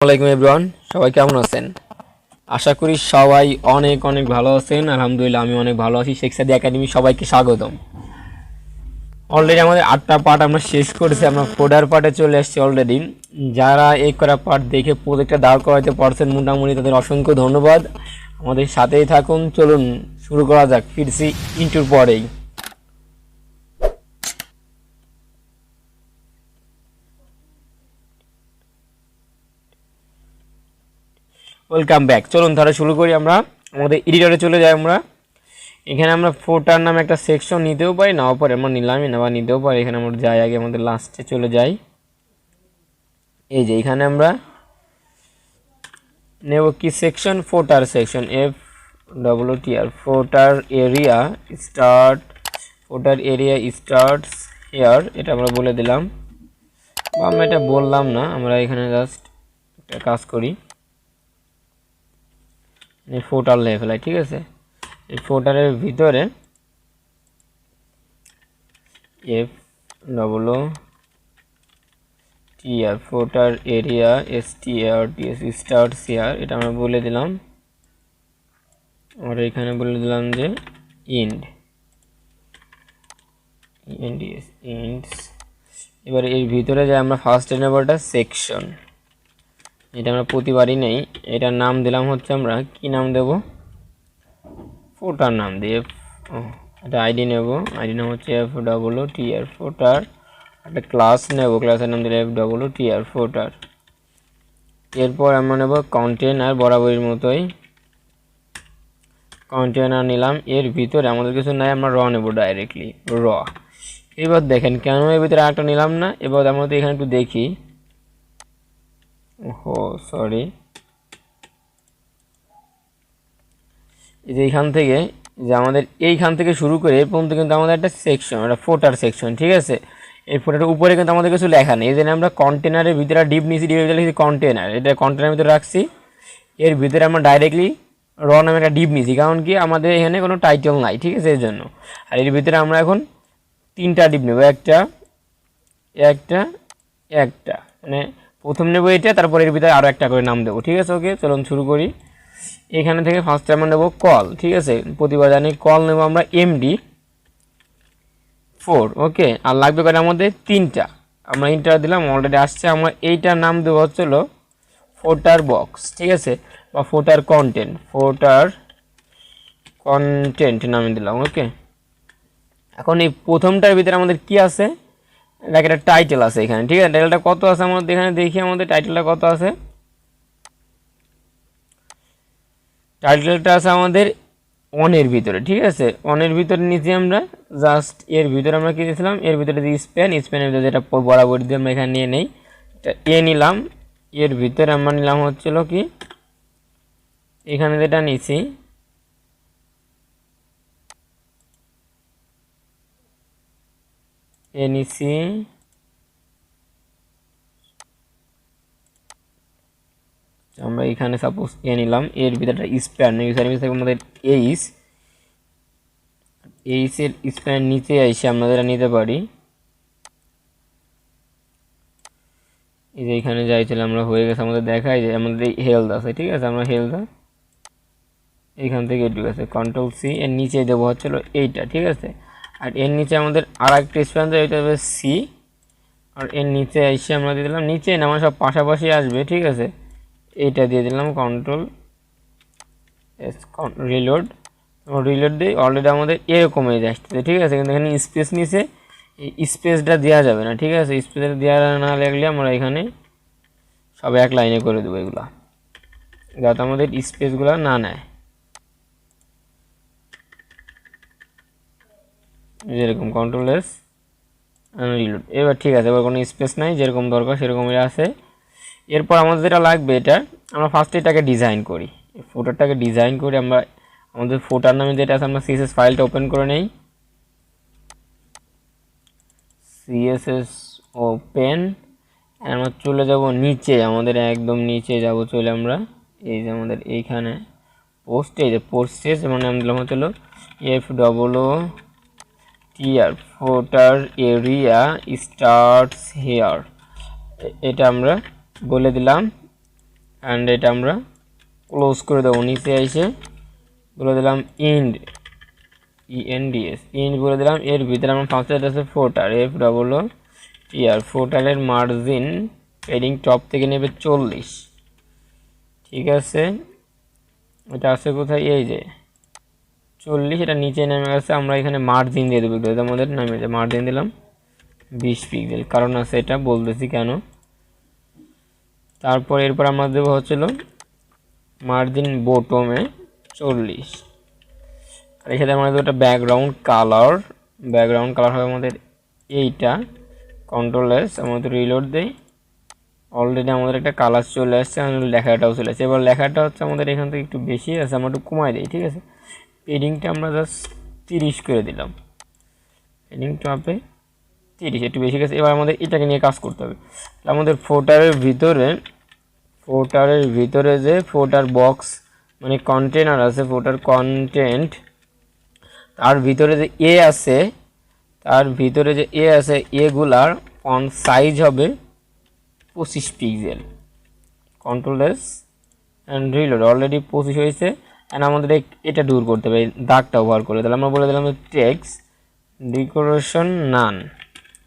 আসসালামু এভরিওয়ান, সবাই কেমন আছেন? আশা করি সবাই অনেক অনেক ভালো আছেন। আলহামদুলিল্লাহ আমি অনেক ভালো আছি। শেখসাদি একাডেমি সবাইকে স্বাগতম। অলরেডি আমাদের 8টা পার্ট আমরা শেষ করেছি, আমরা ফোর্ডার পার্টে চলে এসেছি অলরেডি। যারা এই করা পার্ট দেখে প্রজেক্টটা দাঁড় করাতে পারছেন মোটামুটি তাদের অসংখ্য ধন্যবাদ। আমাদের সাথেই থাকুন, চলুন শুরু করা যাক। ফিরছি ইন্টুর পরেই। Welcome back. চলুন তাহলে শুরু করি। আমরা আমাদের এডিটরে চলে যাই। আমরা এখানে আমরা ফোটার নামে একটা সেকশন নিতেও পারি, নাও পারি, আমরা নিলামই না বা নিতেও পারি। এখানে আমরা যাই, আগে আমাদের লাস্টে চলে যাই। এই যে এখানে আমরা নেব কি সেকশন, ফোটার সেকশন, FWTR, ফোটার এরিয়া স্টার্ট, ফোটার এরিয়া স্টার্টস হেয়ার। এটা আমরা বলে দিলাম, বা আমরা এটা বললাম না, আমরা এখানে জাস্ট একটা কাজ করি, ফোটার লেভেল। ঠিক আছে, এই ফোটারের ভিতরে FWTR, ফোটার এরিয়া STRTS স্টার্টস হেয়ার। এটা আমরা বলে দিলাম। আমরা এখানে বলে দিলাম যে ইন্ডস। এবার এর ভিতরে যে আমরা ফার্স্ট নেব এটা সেকশন। এটা আমরা প্রতিবারই নেই। এটার নাম দিলাম হচ্ছে, আমরা কি নাম দেব, ফোটার নাম দিয়ে। এটা আইডি নেব, আইডি নাম হচ্ছে FWTR ফোটার। একটা ক্লাস নেব, ক্লাসের নাম দিলে FWTR ফোটার। এরপর আমরা নেব কন্টেনার, বরাবরের মতোই কন্টেনার নিলাম। এর ভিতরে আমাদের কিছু নাই, আমরা র নেব, ডাইরেক্টলি র। এবার দেখেন কেন এর ভিতরে আরেকটা নিলাম না। এবার আমাদের এখানে একটু দেখি, সরি, এই যে এইখান থেকে, যে আমাদের এইখান থেকে শুরু করে এই পর্যন্ত কিন্তু আমাদের একটা সেকশন, একটা ফোটার সেকশন। ঠিক আছে, এই ফোটার উপরে কিন্তু আমাদের কিছু লেখা নেই। এই জন্য আমরা কন্টেনারের ভিতরে ডিপ নিয়েছি, ডিপের ভিতরে লিখেছি কন্টেনার। এটা কন্টেনারের ভিতরে রাখছি। এর ভিতরে আমরা ডাইরেক্টলি র নামে একটা ডিপ নিয়েছি, কারণ কি আমাদের এখানে কোনো টাইটেল নাই। ঠিক আছে, এর জন্য। আর এর ভিতরে আমরা এখন 3টা ডিপ নেব, একটা একটা একটা, মানে প্রথম নেব এটা, তারপর এর ভিতরে আরও একটা করে নাম দেবো। ঠিক আছে, ওকে, চলুন শুরু করি। এখানে থেকে ফার্স্টে আমরা নেব কল। ঠিক আছে, প্রতিবার জানি কল নেব আমরা MD4। ওকে, আর লাগবে করে আমাদের 3টা। আমরা ইন্টার দিলাম, অলরেডি আসছে। আমরা এইটার নাম দেবো হচ্ছিল ফোটার বক্স। ঠিক আছে, বা ফোটার কন্টেন্ট, ফোটার কন্টেন্ট নামে দিলাম। ওকে, এখন এই প্রথমটার ভিতরে আমাদের কি আছে, এটা একটা টাইটেল আছে এখানে। ঠিক আছে, টাইটেলটা কত আছে আমাদের এখানে দেখি, আমাদের টাইটেলটা কত আছে। টাইটেলটা আছে আমাদের অনের ভিতরে। ঠিক আছে, অনের ভিতরে নিচে আমরা জাস্ট এর ভিতরে আমরা কি দিয়েছিলাম, এর ভিতরে যে স্প্যানের ভিতরে যেটা বরাবর দিয়ে আমরা এখানে নিয়ে নেই, এটা নিলাম। এর ভিতরে আমরা নিলাম হচ্ছিল কি, এখানে যেটা নিছি, নিছি আমরা এখানে সাপোজ নিলাম। এর ভিতরে স্প্যান থেকে আমাদের এইচের স্প্যান নিচে এসে আমরা যেটা নিতে পারি, এই যে এখানে যাইছিলাম আমরা, হয়ে গেছে আমাদের, দেখাই যায় আমাদের এই হেলথ আছে। ঠিক আছে, আমরা হেলথ এইখান থেকে এটুকু আছে, Ctrl+C। এর নিচে দেবো হচ্ছিল এইটা। ঠিক আছে, আর এর নিচে আমাদের আর একটা স্প্যান দেয়, এটা হবে সি। আর এর নিচে এসে আমরা দিয়ে দিলাম, নিচে না আমার সব পাশাপাশি আসবে। ঠিক আছে, এইটা দিয়ে দিলাম Ctrl+S, রিলোড। রিলোড দিই, অলরেডি আমাদের এরকম হয়ে যাচ্ছে। ঠিক আছে, কিন্তু এখানে স্পেস নিচে এই স্পেসটা দেওয়া যাবে না। ঠিক আছে, স্পেসটা দেওয়া না লাগলে আমরা এখানে সব এক লাইনে করে দেবো এগুলা, যাতে আমাদের স্পেসগুলো না নেয়। যেরকম Ctrl+S রিলোড। এবার ঠিক আছে, এবার কোনো স্পেস নাই, যেরকম দরকার সেরকমই আছে। এরপর আমাদের যেটা লাগবে, এটা আমরা ফার্স্টে এটাকে ডিজাইন করি, ফোটারটাকে ডিজাইন করি। আমরা আমাদের ফোটার নামে যেটা আছে, আমরা CSS ফাইলটা ওপেন করে নেই। CSS ওপেন, আমরা চলে যাব নিচে, আমাদের একদম নিচে যাব চলে আমরা। এই যে আমাদের এইখানে পোস্ট, এই যে পোস্টে মানে আমি দিলাম হচ্ছিল FWTR ফোটার এরিয়া স্টার্টস হেয়ার। এটা আমরা বলে দিলাম। অ্যান্ড এটা আমরা ক্লোজ করে দেবো। নিচে এসে বলে দিলাম ইন্ড ইন্ড বলে দিলাম। এর ভিতরে আমার ফার্স্ট আছে ফোটার FOOTER ফোটারের মার্জিন পেডিং টপ থেকে নেবে 40, ঠিক আছে। এটা আছে কোথায়, এই যে 40, এটা নিচে নেমে গেছে। আমরা এখানে মার্জিন দিয়ে দেবো, আমাদের নামে মার্জিন দিলাম 20 পিক্সেল, কারণ আছে এটা বলতেছি কেন। তারপর এরপর আমরা দেবো হচ্ছিল মার্জিন বটমে 40, আর এর সাথে আমরা দেবো একটা ব্যাকগ্রাউন্ড কালার হবে আমাদের এইটা। কন্ট্রোল S, আমাদের রিলোড দেই। অলরেডি আমাদের একটা কালার চলে আসছে, আমাদের লেখাটাও চলে আসছে। এবার লেখাটা হচ্ছে আমাদের এখান থেকে একটু বেশি আছে, আমরা একটু কমাই দিই, ঠিক আছে। পেডিংটা আমরা জাস্ট 30 করে দিলাম, পেডিং টপে 30, একটু বেশি গেছে। এবার আমাদের এটাকে নিয়ে কাজ করতে হবে। আমাদের ফোটারের ভিতরে যে ফোটার বক্স মানে কন্টেনার আছে, ফোটার কন্টেন্ট, তার ভিতরে যে এগুলার ফন্ট সাইজ হবে 25 pixel. Control S and reload. Already 25 হয়েছে, অ্যান্ড আমাদের এটা দূর করতে হবে, দাগটা ওভার করে দিলাম। আমরা বলে দিলাম টেক্সট ডেকোরেশন নান,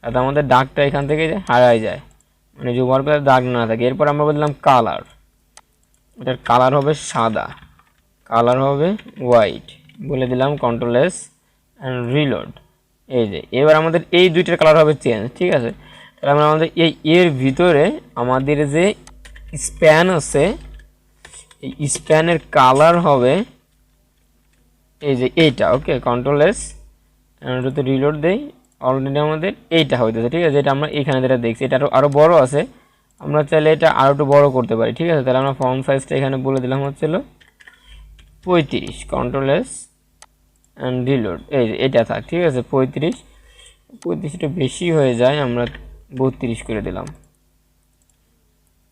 তাতে আমাদের দাগটা এখান থেকে হারায় যায়, মানে যে ওভার করে দাগ না থাকে। এরপর আমরা বললাম কালার, এটার কালার হবে সাদা, কালার হবে হোয়াইট, বলে দিলাম কন্ট্রোল S অ্যান্ড রিলোড। এই যে এবার আমাদের এই দুইটার কালার হবে চেঞ্জ, ঠিক আছে। তাহলে আমরা আমাদের এর ভিতরে আমাদের যে স্প্যান আছে, এই স্প্যানের কালার হবে এই যে এইটা, ওকে। কন্ট্রোল S এটাতে রিলোড দেই। অলরেডি আমাদের এইটা হইতেছে, ঠিক আছে। এটা আমরা এখানে যেটা দেখছি, এটা আরও বড় আছে, আমরা চাইলে এটা আরও একটু বড় করতে পারি, ঠিক আছে। তাহলে আমরা ফন্ট সাইজটা এখানে বলে দিলাম হচ্ছিল 35, কন্ট্রোল S অ্যান্ড রিলোড। এই যে এটা থাক, ঠিক আছে। 35টা বেশি হয়ে যায়, আমরা 32 করে দিলাম।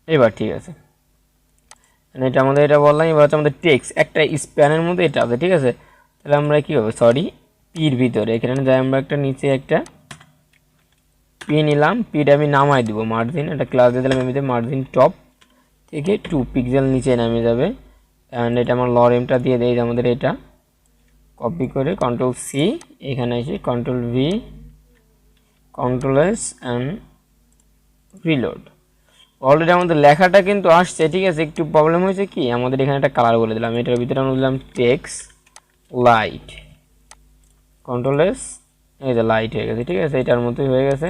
এবার ঠিক আছে, এটা আমাদের এটা বললাম। এবার হচ্ছে আমাদের টেক্সট একটা স্প্যানের মধ্যে এটা আছে, ঠিক আছে। তাহলে আমরা কী হবে, পির ভিতরে এখানে যাই, আমরা একটা নিচে একটা পি নিলাম, পিটা আমি নামাই দিব মার্জিন, একটা ক্লাস দিয়ে দিলাম এমনিতে মার্জিন টপ থেকে 2 পিক্সেল নিচে নামে যাবে। অ্যান্ড এটা আমার লরেমটা দিয়ে দেয়, আমাদের এটা কপি করে কন্ট্রোল-C, এখানে এসে কন্ট্রোল-V, কন্ট্রোল-S অ্যান্ড রিলোড। অলরেডি আমাদের লেখাটা কিন্তু আসছে, ঠিক আছে। একটু প্রবলেম হয়েছে কি, আমাদের এখানে একটা কালার বলে দিলাম, এটার ভিতরে আমরা দিলাম টেক্সট লাইট, কন্ট্রোল-S, এই যে লাইট হয়ে গেছে, ঠিক আছে। এটার মতোই হয়ে গেছে।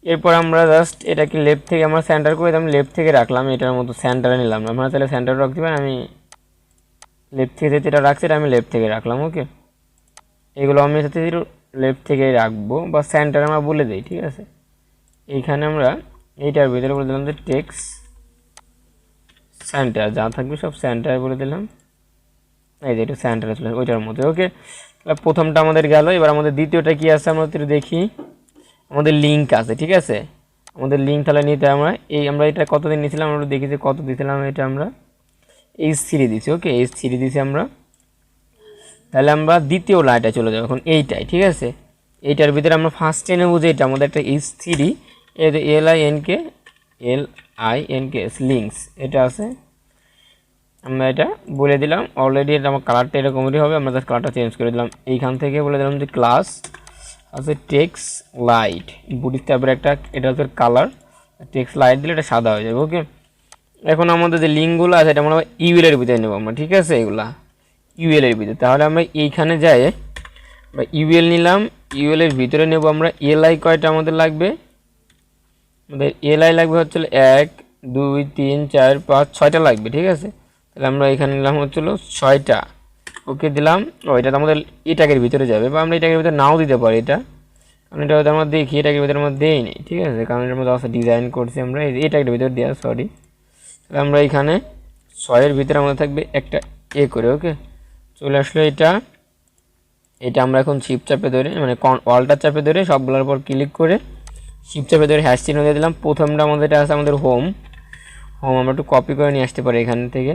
এরপর আমরা জাস্ট এটাকে লেফট থেকে আমরা সেন্টার করে দিলাম, লেফট থেকে রাখলাম, এটার মতো সেন্টারে নিলাম। আমরা তাহলে সেন্টারে রাখতে পারি, আমি লেফট থেকে যেটা রাখছি এটা আমি লেফট থেকে রাখলাম, ওকে। এগুলো আমি সাথে লেফট থেকে রাখবো, বা সেন্টার আমরা বলে দিই, ঠিক আছে। এইখানে আমরা এইটার ভিতরে বলে দিলাম যে টেক্সট সেন্টার, যা থাকবে সব সেন্টার বলে দিলাম। এই যে এটা সেন্টারে চলে ওইটার মধ্যে, ওকে। তাহলে প্রথমটা আমাদের গেল। এবার আমাদের দ্বিতীয়টা কি আছে আমরা দেখি। আমাদের লিঙ্ক আছে, ঠিক আছে। আমাদের লিঙ্ক তাহলে নিতে আমরা এটা কতদিন নিয়েছিলাম, আমরা দেখি যে কত দিয়েছিলাম। এটা আমরা H3 দিছি, ওকে। H3 দিছি আমরা। তাহলে আমরা দ্বিতীয় লাইনটা চলে যাবো এখন, এইটাই, ঠিক আছে। এইটার ভিতরে আমরা ফার্স্টে নেবো যে এটা আমাদের একটা H3, LINKS লিঙ্কস, এটা আছে। আমরা এটা বলে দিলাম অলরেডি, এটা আমার কালারটা এরকমই হবে। আমরা জাস্ট কালারটা চেঞ্জ করে দিলাম। এইখান থেকে বলে দিলাম যে ক্লাস আছে টেক্সট লাইট, বুটস্ট্র্যাপের একটা, এটা হচ্ছে কালার। টেক্সট লাইট দিলে এটা সাদা হয়ে যাবে, ওকে। এখন আমাদের যে লিঙ্কগুলো আছে এটা আমরা ইউএলের ভিতরে নেবো আমরা, ঠিক আছে। এগুলা ইউএলের ভিতরে, তাহলে আমরা এইখানে যাই, আমরা ইউএল নিলাম। ইউএলের ভিতরে নেব আমরা এলআই, কয়টা আমাদের লাগবে, আমাদের এলআই লাগবে হচ্ছে 1 2 3 4 5 6টা লাগবে, ঠিক আছে। তাহলে আমরা এখানে নিলাম হচ্ছিল 6টা, ওকে দিলাম। এটা তো আমাদের এটাকের ভিতরে যাবে, বা আমরা এটাকের ভিতরে নাও দিতে পারি, এটা কারণ এটা হয়তো আমরা দেখি এটাকের ভিতরে আমরা দেই নি, ঠিক আছে। কারণ এটার মধ্যে আছে ডিজাইন করছি আমরা, এটাকের ভিতরে দেওয়া, সরি। তাহলে আমরা এখানে 6-এর ভিতরে আমাদের থাকবে একটা করে, ওকে। চলে আসলো এটা আমরা এখন শিফট চাপে ধরে, মানে অল্টার চাপে ধরে সবগুলোর পর ক্লিক করে শিফট চাপে ধরে হ্যাশ চিহ্ন দিয়ে দিলাম। প্রথমটা আমাদের এটা আছে আমাদের হোম, আমরা একটু কপি করে নিয়ে আসতে পারি এখান থেকে,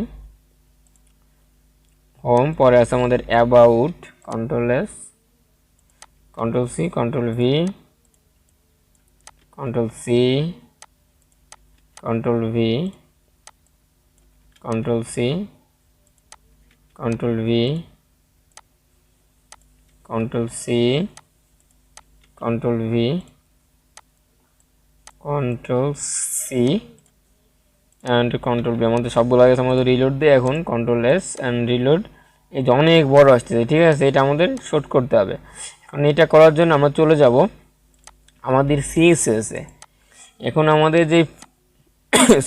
হোম। পরে আছে আমাদের about, control S, control C, control V, control C, control V, control C, control V, control C, control V, control C and control V. আমাদের সবগুলো আগে আমাদের রিলোড দিয়ে এখন কন্ট্রোল এস অ্যান্ড রিলোড। এই যে অনেক বড় আসতেছে, ঠিক আছে, এটা আমাদের শর্ট করতে হবে। এখন এটা করার জন্য আমরা চলে যাব আমাদের সিএসএসে। এখন আমাদের যে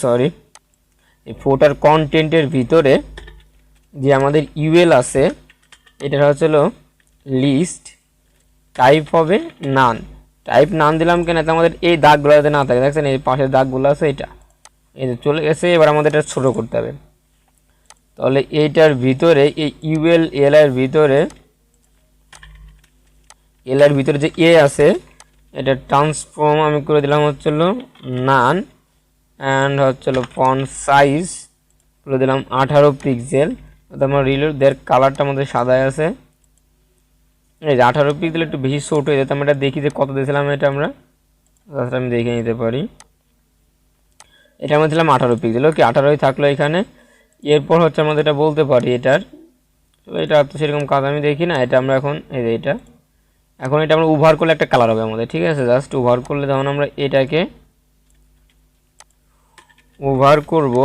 সরি এই ফোটার কন্টেন্টের ভিতরে যে আমাদের ইউএল আছে, এটা হলো লিস্ট, টাইপ হবে নান। টাইপ নান দিলাম কেন, এতে আমাদের এই দাগগুলো যাতে না থাকে, দেখছেন এই পাশের দাগগুলো আছে, এটা এই যে চলে গেছে। এবার আমাদের এটা ছোটো করতে হবে। তাহলে এইটার ভিতরে এই ইউএল এর ভিতরে, এর ভিতরে যে এ আছে, এটা ট্রান্সফর্ম আমি করে দিলাম হচ্ছিল নান, অ্যান্ড হচ্ছিল ফন্ট সাইজ করে দিলাম 18 পিক্সেল। আমার রিলোড দের কালারটা আমাদের সাদায় আছে, এই যে 18 পিক্সেল একটু বেশি শর্ট হয়ে যেত। আমরা এটা দেখি যে কত দিয়েছিলাম, এটা আমরা আমি দেখে নিতে পারি। এটা আমরা দিলাম 18 পিক্সেল, ওকে 18ই থাকলো এখানে। এরপর হচ্ছে আমাদের এটা বলতে পারি এটার, তো এটা তো সেরকম কাজ আমি দেখি না। এটা আমরা এখন এই যে এটা, এখন এটা আমরা ওভার করলে একটা কালার হবে আমাদের, ঠিক আছে। জাস্ট ওভার করলে যেমন আমরা এটাকে ওভার করব,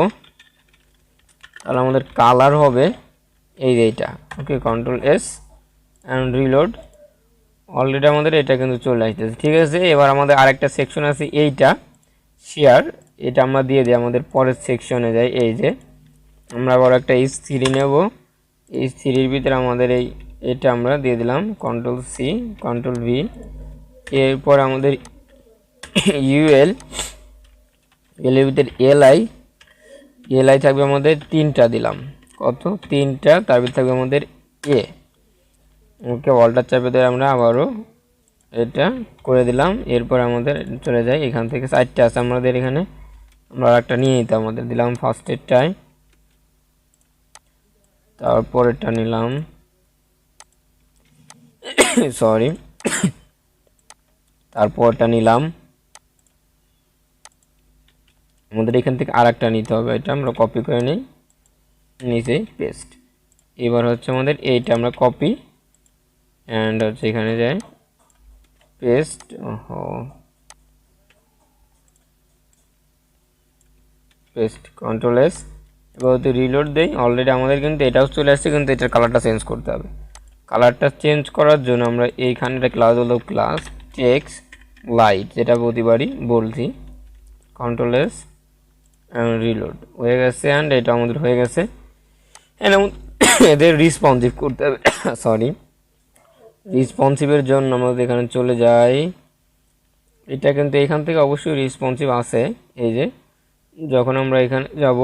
তাহলে আমাদের কালার হবে এই যে এটা, ওকে control S and reload. Already আমাদের এটা কিন্তু চলে আসতেছে, ঠিক আছে। এবার আমাদের আরেকটা সেকশন আছে এইটা শেয়ার, এটা আমরা দিয়ে দিই আমাদের পরের সেকশনে যাই। এই যে আমরা আবার একটা H3 নেব, H3-র ভিতরে আমাদের এটা আমরা দিয়ে দিলাম কন্ট্রোল সি, কন্ট্রোল ভি। এরপর আমাদের ইউএল, এর ভিতরে এলআই থাকবে আমাদের 3টা দিলাম, কত 3টা। তার ভিতরে থাকবে আমাদের এ, ওকে অল্টার চাপে দিয়ে আমরা আবারও এটা করে দিলাম। এরপর আমাদের চলে যায় এখান থেকে 4টা আছে আমাদের এখানে, আমরা একটা নিয়ে নিতে আমাদের দিলাম ফার্স্টেরটায়, তারপর এটা নিলাম সরি তারপরটা নিলাম। আমাদের এখান থেকে আর একটা নিতে হবে, এটা আমরা কপি করে নিই, নিচে পেস্ট। এবার হচ্ছে আমাদের এইটা আমরা কপি অ্যান্ড হচ্ছে এখানে যাই পেস্ট, পেস্ট কন্ট্রোল এস। এবার যদি রিলোড দেই, অলরেডি আমাদের কিন্তু এটাও চলে আসছে, কিন্তু এটার কালারটা চেঞ্জ করতে হবে। কালারটা চেঞ্জ করার জন্য আমরা এইখানে একটা ক্লাস হলো ক্লাস টেক্সট লাইট, যেটা প্রতিবারই বলছি, কন্ট্রোল এস রিলোড হয়ে গেছে। অ্যান্ড এটা আমাদের হয়ে গেছে। এদের রিসপন্সিভ করতে হবে সরি রিসপন্সিভের জন্য আমাদের এখানে চলে যাই। এটা কিন্তু এখান থেকে অবশ্যই রিসপন্সিভ আছে, এই যে যখন আমরা এখানে যাব,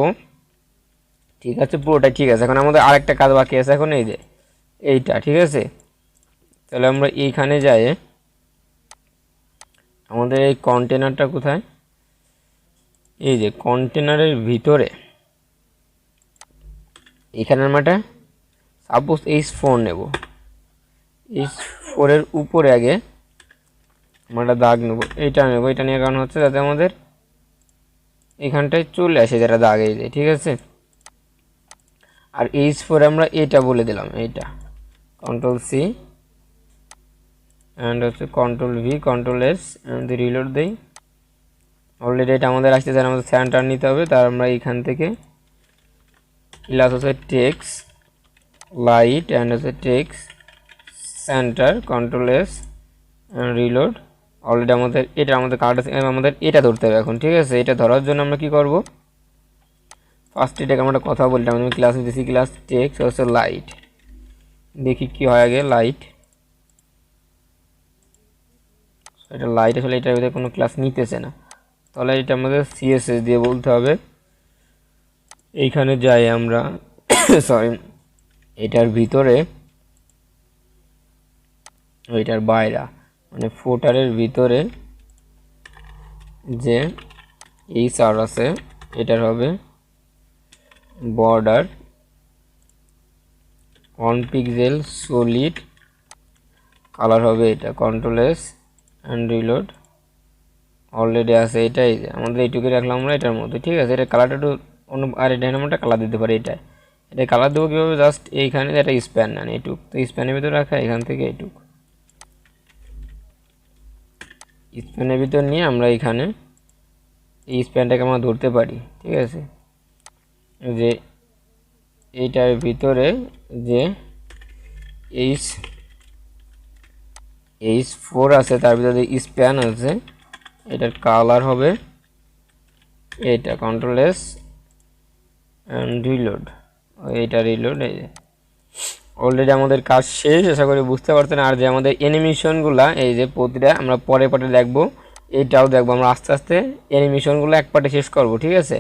ঠিক আছে, পুরোটাই ঠিক আছে। এখন আমাদের আরেকটা কাজ বাকি আছে, এখন এই যে এইটা, ঠিক আছে। তাহলে আমরা এইখানে যাই, আমাদের এই কন্টেনারটা কোথায়, এই যে কন্টেনারের ভিতরে এখানে আমরা একটা সাপোজ H4 নেব, H4-এর উপরে আগে আমরা একটা দাগ নেব, এইটা নেব। এটা নিয়ে কারণ হচ্ছে যাতে আমাদের এখানটায় চলে আসে যেটা দাগ, এই যে, ঠিক আছে। আর H4 আমরা এটা বলে দিলাম, এইটা কন্ট্রোল সি অ্যান্ড হচ্ছে control V, control S and reload দেই। অলরেডি এটা আমাদের আসতে চাই, আমাদের সেন্টার নিতে হবে। তার আমরা এইখান থেকে ক্লাস হচ্ছে টেক্সট লাইট অ্যান্ড হচ্ছে text centre, control S and reload. Already আমাদের এটা আমাদের কার্ড আমাদের এটা ধরতে হবে এখন, ঠিক আছে। এটা ধরার জন্য আমরা কি করব, ফার্স্ট এটাকে আমরা কথা বললাম, আমি ক্লাস নিতেছি ক্লাস টেক্সট হচ্ছে লাইট, দেখি কি হয় আগে লাইট। এটা লাইট আসলে এটার ভিতরে কোনো ক্লাস নিতেছে না, তাহলে এটা আমাদের সিএসএস দিয়ে বলতে হবে। এইখানে যাই আমরা সরি এটার ভিতরে, ওইটার বাইরে মানে ফুটারের ভিতরে যে এই সার আছে, এটার হবে বর্ডার 1 পিক্সেল সলিড, কালার হবে এটা, control S and reload. Already আছে এটাই, আমাদের এইটুকু রাখলাম আমরা এটার মধ্যে, ঠিক আছে। এটা কালারটা একটু অন্য আর এটা আমরা কালার দিতে পারি। এটা কালার দেবো কীভাবে, জাস্ট এইখানে একটা স্প্যান নেন এইটুক, তো স্প্যানের ভিতরে রাখা এখান থেকে এইটুক স্প্যানের ভিতর নিয়ে আমরা এখানে এই স্প্যানটাকে আমরা ধরতে পারি। ঠিক আছে, যে এইটার ভিতরে যে H4 আছে তার ভিতরে স্প্যান আছে, এটার কালার হবে এইটা কন্ট্রোল S অ্যান্ড রিলোড। এইটা রিলোড। এই যে অলরেডি আমাদের কাজ শেষ, আশা করি বুঝতে পারছেন। আর যে আমাদের অ্যানিমেশনগুলো এই যে প্রতিটা আমরা পরে পার্টে দেখবো, এইটাও দেখবো আমরা আস্তে আস্তে অ্যানিমেশনগুলো এক পার্টে শেষ করব। ঠিক আছে,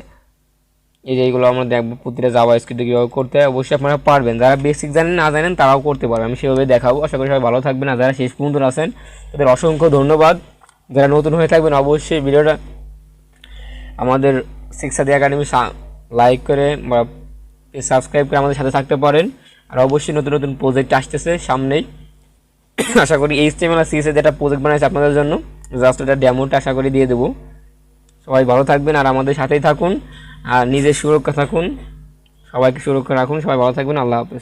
এই যে এইগুলো আমরা দেখবো প্রতিটা জাভাস্ক্রিপ্টে কীভাবে করতে হয়। অবশ্যই আপনারা পারবেন, যারা বেসিক জানেন না জানেন তারাও করতে পারবেন, আমি সেভাবে দেখাবো। আশা করি সবাই ভালো থাকবেন, আর যারা শেষ পর্যন্ত আছেন তাদের অসংখ্য ধন্যবাদ। যারা নতুন হয়ে থাকবেন অবশ্যই ভিডিওটা আমাদের সেখসাদি একাডেমি লাইক করে বা সাবস্ক্রাইব করে আমাদের সাথে থাকতে পারেন। আর অবশ্যই নতুন নতুন প্রজেক্ট আসতেছে সামনেই। আশা করি HTML আর CSS যেটা প্রজেক্ট বানাইছে আপনাদের জন্য, জাস্ট এটা ডেমোটা আশা করি দিয়ে দেবো। সবাই ভালো থাকবেন আর আমাদের সাথেই থাকুন, আর নিজের সুরক্ষা থাকুন, সবাইকে সুরক্ষা রাখুন। সবাই ভালো থাকবেন, আল্লাহ হাফেজ।